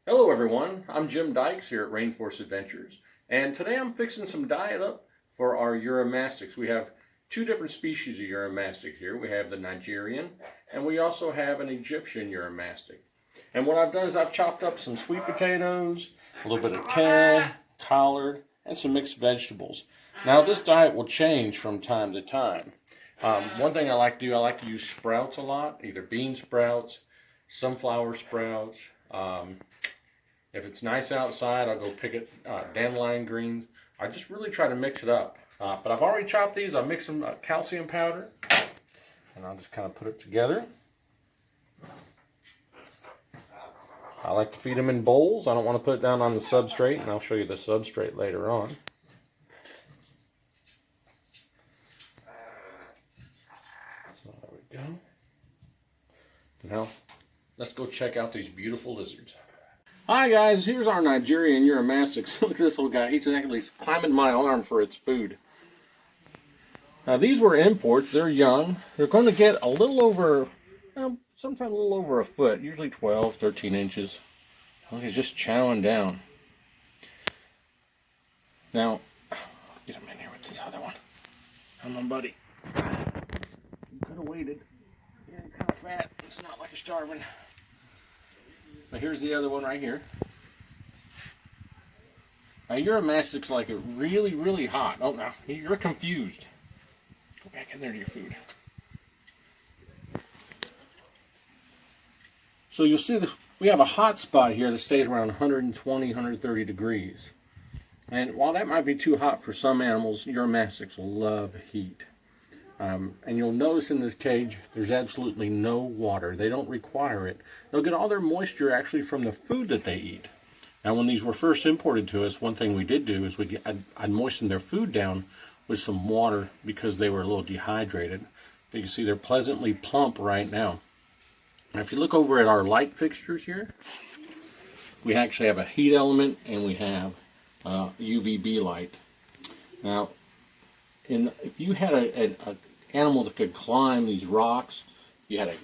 Hello everyone, I'm Jim Dykes here at Rainforest Adventures, and today I'm fixing some diet up for our uromastyx. We have two different species of uromastyx here. We have the Nigerian, and we also have an Egyptian uromastyx. And what I've done is I've chopped up some sweet potatoes, a little bit of kale, collard, and some mixed vegetables. Now this diet will change from time to time. One thing I like to do, I like to use sprouts a lot, either bean sprouts, sunflower sprouts. If it's nice outside, I'll go pick it, dandelion greens. I just really try to mix it up. But I've already chopped these. I'll mix some calcium powder, and I'll just kind of put it together. I like to feed them in bowls. I don't want to put it down on the substrate, and I'll show you the substrate later on. So there we go. Now, let's go check out these beautiful lizards. Hi guys, here's our Nigerian uromastyx. Look at this little guy. He's actually climbing my arm for its food. Now these were imports. They're young. They're going to get a little over, sometimes a little over a foot, usually 12, 13 inches. Look, he's just chowing down. Now, get him in here with this other one. Come on, buddy. You could have waited. You're kind of fat. It's not like you're starving. But here's the other one right here. Now uromastyx like it really, really hot. Oh, no, you're confused. Go back in there to your food. So you'll see that we have a hot spot here that stays around 120, 130 degrees. And while that might be too hot for some animals, uromastyx love heat. And you'll notice in this cage, there's absolutely no water. They don't require it. They'll get all their moisture actually from the food that they eat. Now, when these were first imported to us, one thing we did do is I'd moisten their food down with some water because they were a little dehydrated. But you can see they're pleasantly plump right now. Now, if you look over at our light fixtures here, we actually have a heat element and we have UVB light. Now, if you had an animal that could climb these rocks, if you had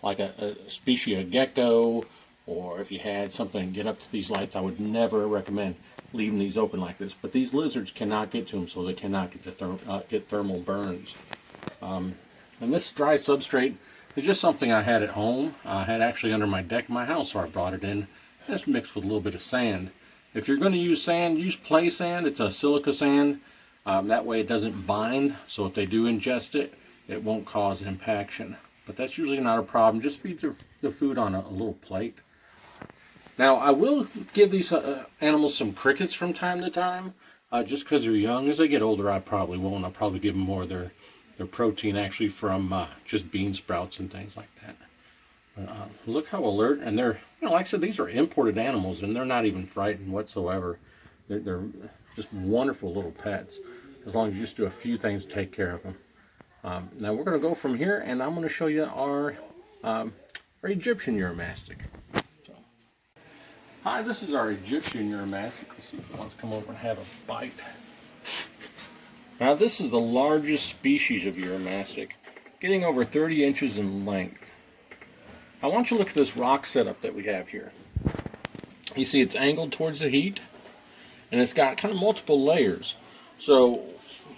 like a species of gecko, or if you had something get up to these lights, I would never recommend leaving these open like this. But these lizards cannot get to them, so they cannot get thermal burns. And this dry substrate is just something I had at home. I had actually under my deck in my house, so I brought it in. It's mixed with a little bit of sand. If you're going to use sand, use play sand. It's a silica sand. That way it doesn't bind, so if they do ingest it, it won't cause impaction. But that's usually not a problem. Just feed the food on a little plate. Now, I will give these animals some crickets from time to time, just because they're young. As they get older, I probably won't. I'll probably give them more of their protein actually from just bean sprouts and things like that. Look how alert, and they're, like I said, these are imported animals, and they're not even frightened whatsoever. They're just wonderful little pets, as long as you just do a few things to take care of them. Now we're going to go from here, and I'm going to show you our Egyptian uromastyx. So, hi, this is our Egyptian uromastyx. Let's see if it wants to come over and have a bite. Now this is the largest species of uromastyx, getting over 30 inches in length. I want you to look at this rock setup that we have here. You see it's angled towards the heat, and it's got kind of multiple layers. So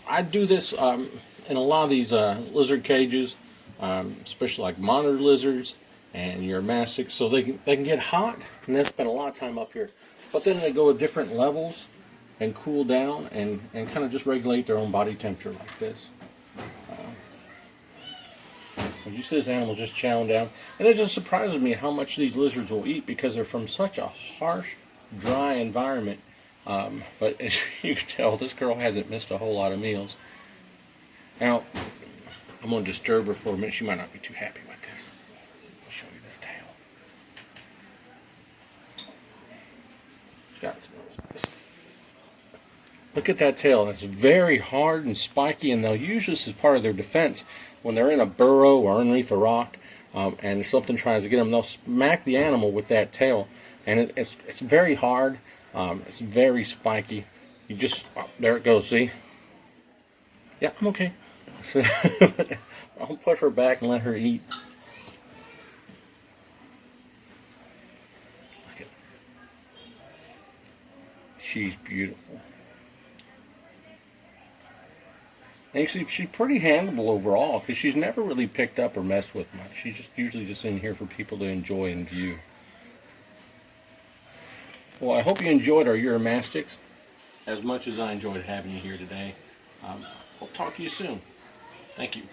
I do this in a lot of these lizard cages, especially like monitor lizards and uromastyx, so they can get hot, and they spend a lot of time up here. But then they go at different levels and cool down and kind of just regulate their own body temperature like this. You see this animal just chowing down, and it just surprises me how much these lizards will eat because they're from such a harsh, dry environment. But as you can tell, this girl hasn't missed a whole lot of meals. Now, I'm going to disturb her for a minute. She might not be too happy with this. I'll show you this tail. She's got some space. Look at that tail. It's very hard and spiky, and they'll use this as part of their defense. When they're in a burrow or underneath a rock, and something tries to get them, they'll smack the animal with that tail. And it's very hard. It's very spiky. You just, there it goes, see? Yeah, I'm okay. I'll put her back and let her eat. She's beautiful. And you see, she's pretty handleable overall because she's never really picked up or messed with much. She's just usually just in here for people to enjoy and view. Well, I hope you enjoyed our uromastyx as much as I enjoyed having you here today. I'll talk to you soon. Thank you.